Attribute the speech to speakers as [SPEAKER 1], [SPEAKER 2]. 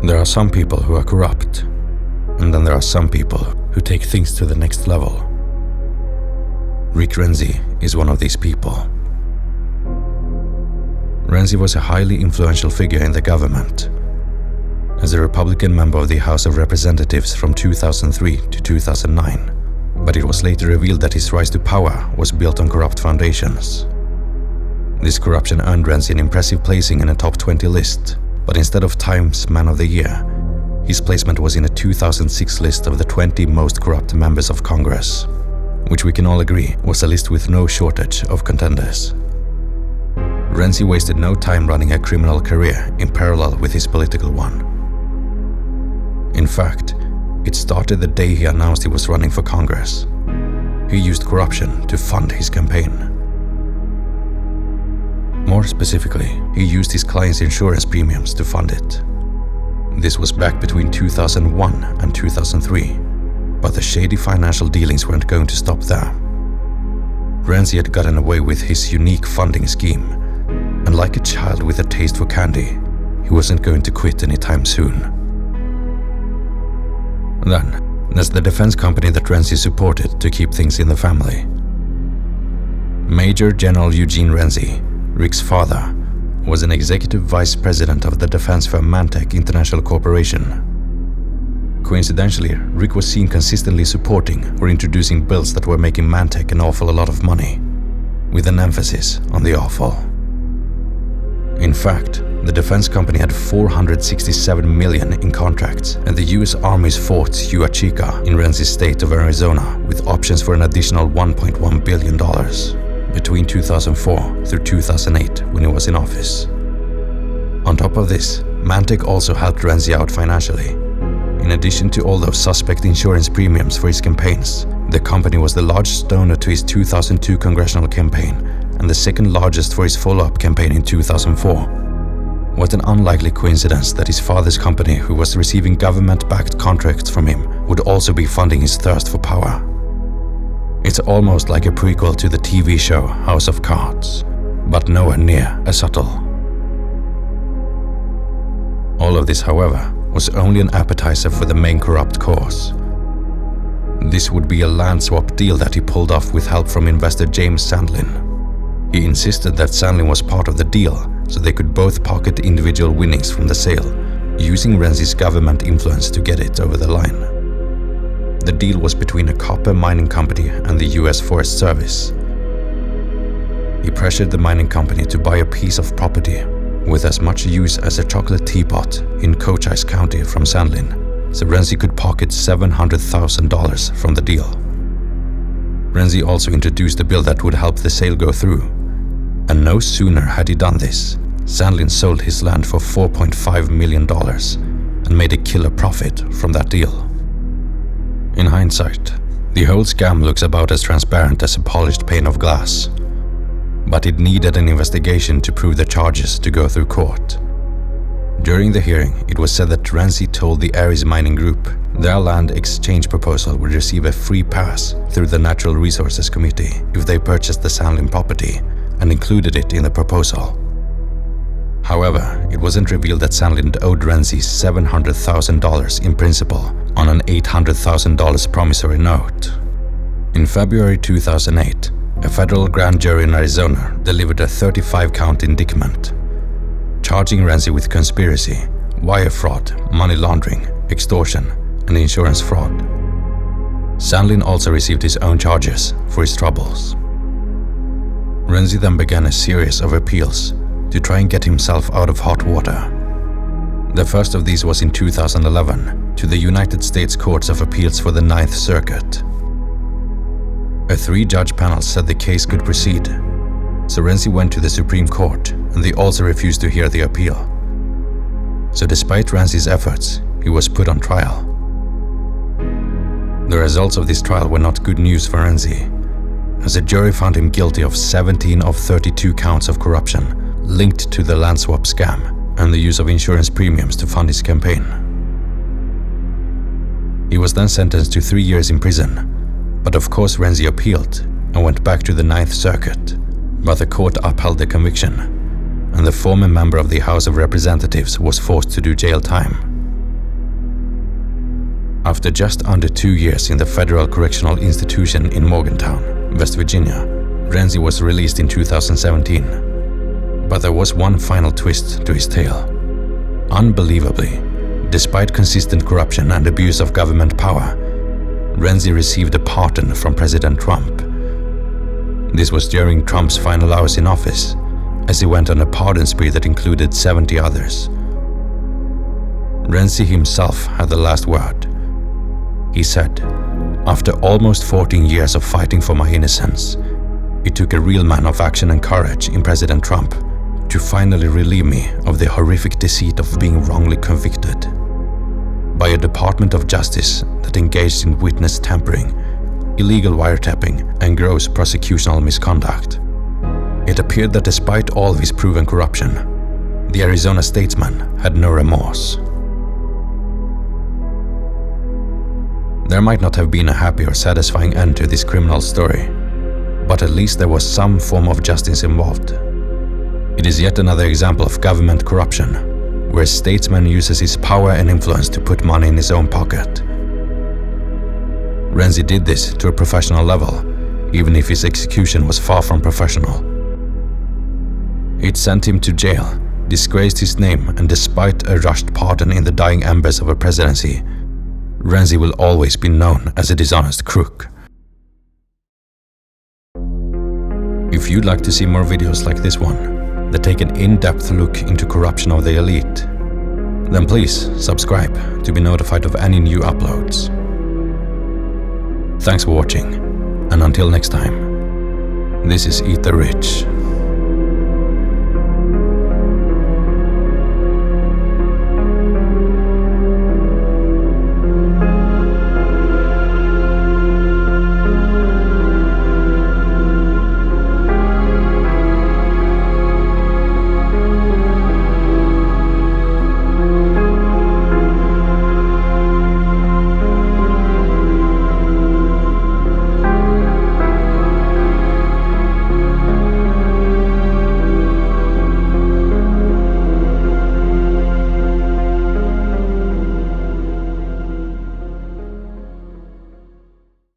[SPEAKER 1] There are some people who are corrupt, and then there are some people who take things to the next level. Rick Renzi is one of these people. Renzi was a highly influential figure in the government. As a Republican member of the House of Representatives from 2003 to 2009, but it was later revealed that his rise to power was built on corrupt foundations. This corruption earned Renzi an impressive placing in a top 20 list, but instead of Time's Man of the Year, his placement was in a 2006 list of the 20 most corrupt members of Congress, which we can all agree was a list with no shortage of contenders. Renzi wasted no time running a criminal career in parallel with his political one. In fact, it started the day he announced he was running for Congress. He used corruption to fund his campaign. More specifically, he used his clients' insurance premiums to fund it. This was back between 2001 and 2003, but the shady financial dealings weren't going to stop there. Renzi had gotten away with his unique funding scheme, and like a child with a taste for candy, he wasn't going to quit anytime soon. Then, there's the defense company that Renzi supported to keep things in the family. Major General Eugene Renzi, Rick's father, was an executive vice president of the defense firm Mantech International Corporation. Coincidentally, Rick was seen consistently supporting or introducing bills that were making Mantech an awful lot of money, with an emphasis on the awful. In fact, the defense company had $467 million in contracts, and the US Army's Fort Huachica in Renzi's state of Arizona with options for an additional $1.1 billion between 2004 through 2008 when he was in office. On top of this, Mantech also helped Renzi out financially. In addition to all those suspect insurance premiums for his campaigns, the company was the largest donor to his 2002 congressional campaign and the second largest for his follow-up campaign in 2004. What an unlikely coincidence that his father's company, who was receiving government-backed contracts from him, would also be funding his thirst for power. It's almost like a prequel to the TV show House of Cards, but nowhere near as subtle. All of this, however, was only an appetizer for the main corrupt course. This would be a land swap deal that he pulled off with help from investor James Sandlin. He insisted that Sandlin was part of the deal, so they could both pocket individual winnings from the sale, using Renzi's government influence to get it over the line. The deal was between a copper mining company and the US Forest Service. He pressured the mining company to buy a piece of property with as much use as a chocolate teapot in Cochise County from Sandlin, so Renzi could pocket $700,000 from the deal. Renzi also introduced a bill that would help the sale go through, and no sooner had he done this, Sandlin sold his land for $4.5 million and made a killer profit from that deal. In hindsight, the whole scam looks about as transparent as a polished pane of glass. But it needed an investigation to prove the charges to go through court. During the hearing, it was said that Renzi told the Ares Mining Group their land exchange proposal would receive a free pass through the Natural Resources Committee if they purchased the Sandlin property and included it in the proposal. However, it wasn't revealed that Sandlin owed Renzi $700,000 in principal on an $800,000 promissory note. In February 2008, a federal grand jury in Arizona delivered a 35-count indictment, charging Renzi with conspiracy, wire fraud, money laundering, extortion, and insurance fraud. Sandlin also received his own charges for his troubles. Renzi then began a series of appeals to try and get himself out of hot water. The first of these was in 2011 to the United States Courts of Appeals for the Ninth Circuit. A 3-judge panel said the case could proceed, so Renzi went to the Supreme Court and they also refused to hear the appeal. So despite Renzi's efforts, he was put on trial. The results of this trial were not good news for Renzi, as a jury found him guilty of 17 of 32 counts of corruption linked to the land swap scam and the use of insurance premiums to fund his campaign. He was then sentenced to 3 years in prison, but of course Renzi appealed and went back to the Ninth Circuit, but the court upheld the conviction, and the former member of the House of Representatives was forced to do jail time. After just under 2 years in the Federal Correctional Institution in Morgantown, West Virginia, Renzi was released in 2017. But there was one final twist to his tale. Unbelievably, despite consistent corruption and abuse of government power, Renzi received a pardon from President Trump. This was during Trump's final hours in office, as he went on a pardon spree that included 70 others. Renzi himself had the last word. He said, "After almost 14 years of fighting for my innocence, it took a real man of action and courage in President Trump to finally relieve me of the horrific deceit of being wrongly convicted by a Department of Justice that engaged in witness tampering, illegal wiretapping, and gross prosecutorial misconduct." It appeared that despite all of his proven corruption, the Arizona statesman had no remorse. There might not have been a happy or satisfying end to this criminal story, but at least there was some form of justice involved. It is yet another example of government corruption, where a statesman uses his power and influence to put money in his own pocket. Renzi did this to a professional level, even if his execution was far from professional. It sent him to jail, disgraced his name, and despite a rushed pardon in the dying embers of a presidency, Renzi will always be known as a dishonest crook. If you'd like to see more videos like this one, that take an in-depth look into corruption of the elite, then please subscribe to be notified of any new uploads. Thanks for watching, and until next time, this is Eat the Rich.